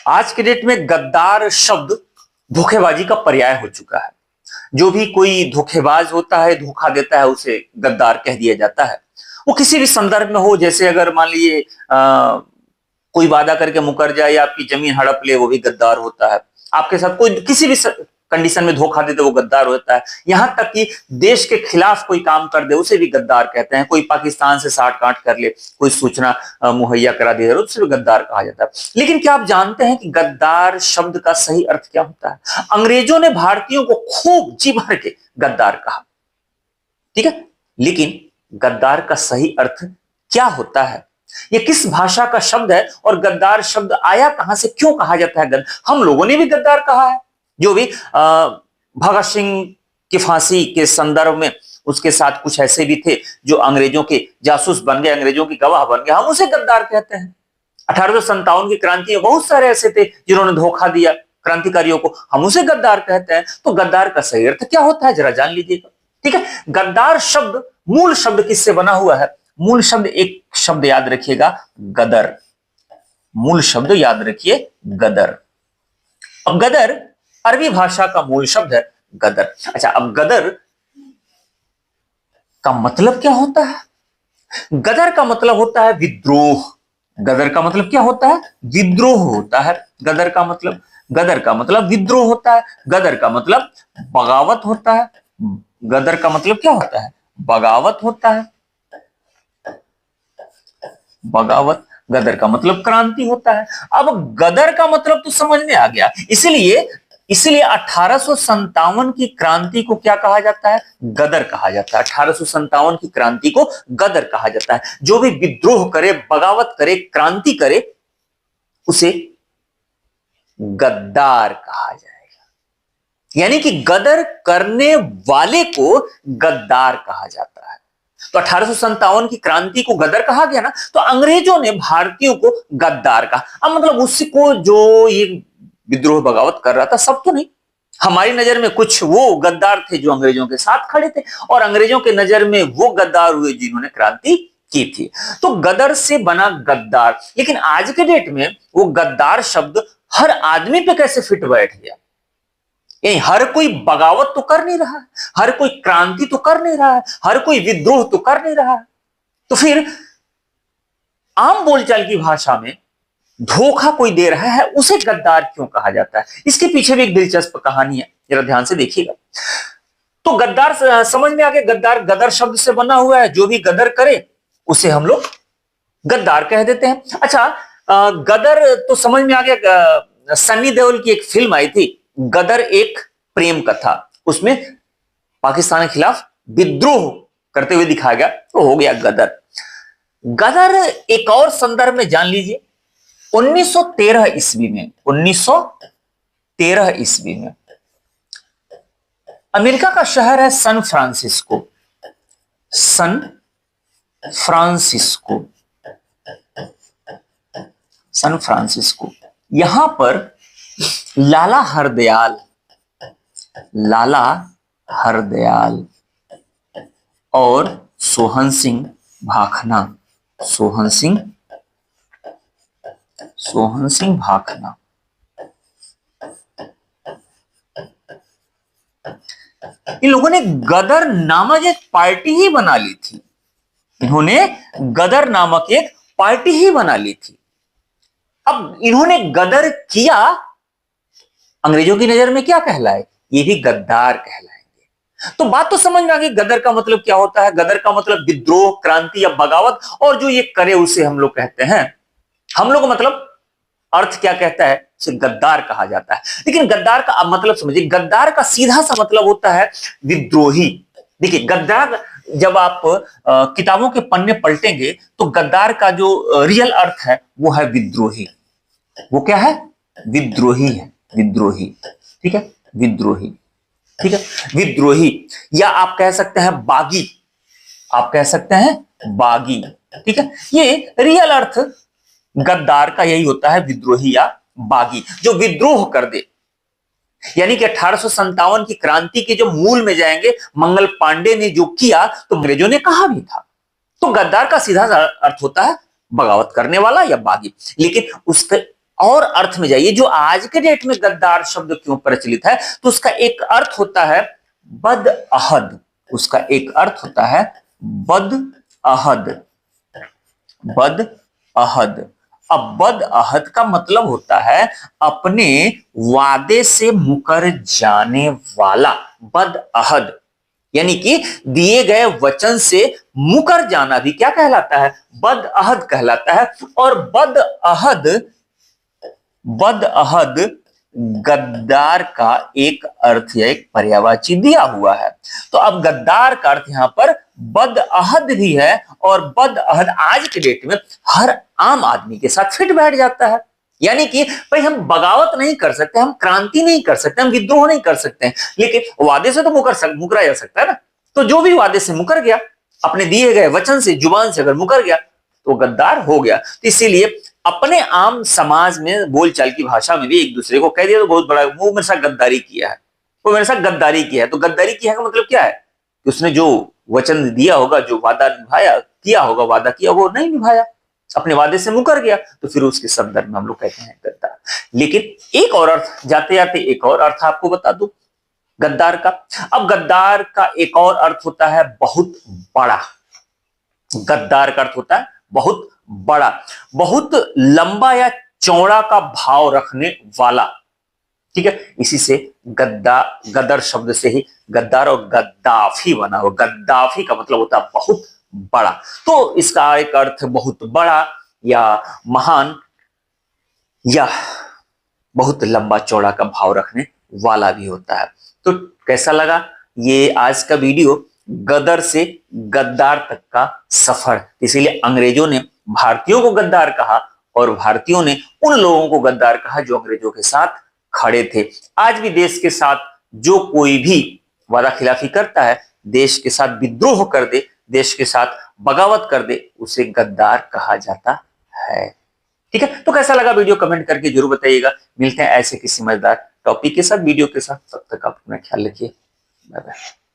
आज के डेट में गद्दार शब्द धोखेबाजी का पर्याय हो चुका है। जो भी कोई धोखेबाज होता है, धोखा देता है, उसे गद्दार कह दिया जाता है। वो किसी भी संदर्भ में हो, जैसे अगर मान लीजिए कोई वादा करके मुकर जाए या आपकी जमीन हड़प ले, वो भी गद्दार होता है। आपके साथ कोई किसी भी कंडीशन में धोखा दे दे, वो गद्दार होता है। यहां तक कि देश के खिलाफ कोई काम कर दे, उसे भी गद्दार कहते हैं। कोई पाकिस्तान से साठ गांठ कर ले, कोई सूचना मुहैया करा दे, उसे भी गद्दार कहा जाता है। लेकिन क्या आप जानते हैं कि गद्दार शब्द का सही अर्थ क्या होता है? अंग्रेजों ने भारतीयों को खूब जी भर के गद्दार कहा, ठीक है, लेकिन गद्दार का सही अर्थ क्या होता है? ये किस भाषा का शब्द है और गद्दार शब्द आया कहां से, क्यों कहा जाता है हम लोगों ने भी गद्दार कहा है। जो भी भगत सिंह की फांसी के संदर्भ में उसके साथ कुछ ऐसे भी थे जो अंग्रेजों के जासूस बन गए, अंग्रेजों की गवाह बन गए, हम उसे गद्दार कहते हैं। 1857 की क्रांति में बहुत सारे ऐसे थे जिन्होंने धोखा दिया क्रांतिकारियों को, हम उसे गद्दार कहते हैं। तो गद्दार का सही अर्थ क्या होता है, जरा जान लीजिएगा, ठीक है। गद्दार शब्द, मूल शब्द किससे बना हुआ है? मूल शब्द, एक शब्द याद रखिएगा, गदर। मूल शब्द याद रखिए, गदर। अब गदर अरबी भाषा का मूल शब्द है, गदर। अच्छा, अब गदर का मतलब क्या होता है? गदर का मतलब होता है विद्रोह। गदर का मतलब क्या होता है? विद्रोह होता है। गदर का मतलब विद्रोह होता है। गदर का मतलब बगावत होता है। गदर का मतलब क्या होता है? बगावत होता है। बगावत। गदर का मतलब क्रांति होता है। अब गदर का मतलब तो समझ में आ गया। इसलिए 1857 की क्रांति को क्या कहा जाता है? गदर कहा जाता है। 1857 की क्रांति को गदर कहा जाता है। जो भी विद्रोह करे, बगावत करे, क्रांति करे, उसे गद्दार कहा जाएगा। यानी कि गदर करने वाले को गद्दार कहा जाता है। तो 1857 की क्रांति को गदर कहा गया ना, तो अंग्रेजों ने भारतीयों को गद्दार कहा। अब मतलब उसको जो ये विद्रोह बगावत कर रहा था, सब तो नहीं। हमारी नजर में कुछ वो गद्दार थे जो अंग्रेजों के साथ खड़े थे, और अंग्रेजों के नजर में वो गद्दार हुए जिन्होंने क्रांति की थी। तो गदर से बना गद्दार। लेकिन आज के डेट में वो गद्दार शब्द हर आदमी पे कैसे फिट बैठ गया? यानी हर कोई बगावत तो कर नहीं रहा है, हर कोई क्रांति तो कर नहीं रहा है, हर कोई विद्रोह तो कर नहीं रहा है। तो फिर आम बोलचाल की भाषा में धोखा कोई दे रहा है, उसे गद्दार क्यों कहा जाता है? इसके पीछे भी एक दिलचस्प कहानी है, जरा ध्यान से देखिएगा। तो गद्दार समझ में आ गया, गद्दार गदर शब्द से बना हुआ है। जो भी गदर करे उसे हम लोग गद्दार कह देते हैं। अच्छा, गदर तो समझ में आ गया। सन्नी देओल की एक फिल्म आई थी, गदर एक प्रेम कथा। उसमें पाकिस्तान के खिलाफ विद्रोह करते हुए दिखाया गया, तो हो गया गदर। गदर एक और संदर्भ में जान लीजिए। 1913 ईस्वी में, 1913 ईस्वी में अमेरिका का शहर है सन फ्रांसिस्को। सन फ्रांसिस्को, सन फ्रांसिस्को। यहां पर लाला हरदयाल और सोहन सिंह भाखना इन लोगों ने गदर नामक एक पार्टी ही बना ली थी। इन्होंने गदर नामक एक पार्टी ही बना ली थी। अब इन्होंने गदर किया, अंग्रेजों की नजर में क्या कहलाए? ये भी गद्दार कहलाएंगे। तो बात तो समझ में आ गई, गदर का मतलब क्या होता है। गदर का मतलब विद्रोह, क्रांति या बगावत, और जो ये करे उसे हम लोग कहते हैं, हम लोग मतलब अर्थ क्या कहता है, उसे गद्दार कहा जाता है। लेकिन गद्दार का अब मतलब समझिए, गद्दार का सीधा सा मतलब होता है विद्रोही। देखिए, गद्दार जब आप किताबों के पन्ने पलटेंगे तो गद्दार का जो रियल अर्थ है वो है विद्रोही। वो क्या है? विद्रोही है, विद्रोही, ठीक है, विद्रोही, ठीक है, विद्रोही। या आप कह सकते हैं बागी, आप कह सकते हैं बागी, ठीक है। ये रियल अर्थ गद्दार का यही होता है, विद्रोही या बागी, जो विद्रोह कर दे। यानी कि 1857 की क्रांति के जो मूल में जाएंगे, मंगल पांडे ने जो किया तो अंग्रेजों ने कहा भी था। तो गद्दार का सीधा अर्थ होता है बगावत करने वाला या बागी। लेकिन उसके और अर्थ में जाइए, जो आज के डेट में गद्दार शब्द क्यों प्रचलित है, तो उसका एक अर्थ होता है बदअहद। उसका एक अर्थ होता है बदअहद। बदअहद। अब बदअहद का मतलब होता है अपने वादे से मुकर जाने वाला। बदअहद यानी कि दिए गए वचन से मुकर जाना भी क्या कहलाता है? बदअहद कहलाता है। और बदअहद गद्दार का एक अर्थ या एक पर्यायवाची दिया हुआ है। तो अब गद्दार का अर्थ यहां पर बदअहद भी है, और बदअहद आज के डेट में हर आम आदमी के साथ फिट बैठ जाता है। यानी कि भाई हम बगावत नहीं कर सकते, हम क्रांति नहीं कर सकते, हम विद्रोह नहीं कर सकते हैं, लेकिन वादे से तो मुकरा जा सकता है ना। तो जो भी वादे से मुकर गया, अपने दिए गए वचन से, जुबान से अगर मुकर गया, तो गद्दार हो गया। तो इसीलिए अपने आम समाज में, बोलचाल की भाषा में भी एक दूसरे को कह दिया तो बहुत बड़ा, वो मेरे साथ गद्दारी किया है, वो मेरे साथ गद्दारी किया है। तो गद्दारी किया का मतलब क्या है? कि उसने जो वचन दिया होगा, जो वादा निभाया किया होगा, वादा किया, वो नहीं निभाया, अपने वादे से मुकर गया, तो फिर उसके संदर्भ में हम लोग कहते हैं गद्दार। लेकिन एक और अर्थ, जाते जाते एक और अर्थ आपको बता दूं गद्दार का। अब गद्दार का एक और अर्थ होता है बहुत बड़ा। गद्दार का अर्थ होता है बहुत बड़ा, बहुत लंबा या चौड़ा का भाव रखने वाला। ठीक है, इसी से गदर शब्द से ही गद्दार और गद्दाफी बना हो। गद्दाफी का मतलब होता है बहुत बड़ा। तो इसका एक अर्थ बहुत बड़ा या महान या बहुत लंबा चौड़ा का भाव रखने वाला भी होता है। तो कैसा लगा ये आज का वीडियो, गदर से गद्दार तक का सफर। इसीलिए अंग्रेजों ने भारतीयों को गद्दार कहा और भारतीयों ने उन लोगों को गद्दार कहा जो अंग्रेजों के साथ खड़े थे। आज भी देश के साथ जो कोई भी वादा खिलाफी करता है, देश के साथ विद्रोह कर दे, देश के साथ बगावत कर दे, उसे गद्दार कहा जाता है। ठीक है, तो कैसा लगा वीडियो कमेंट करके जरूर बताइएगा। मिलते हैं ऐसे किसी मजेदार टॉपिक के साथ, वीडियो के साथ। तब तक आप अपना ख्याल रखिए। Bye bye.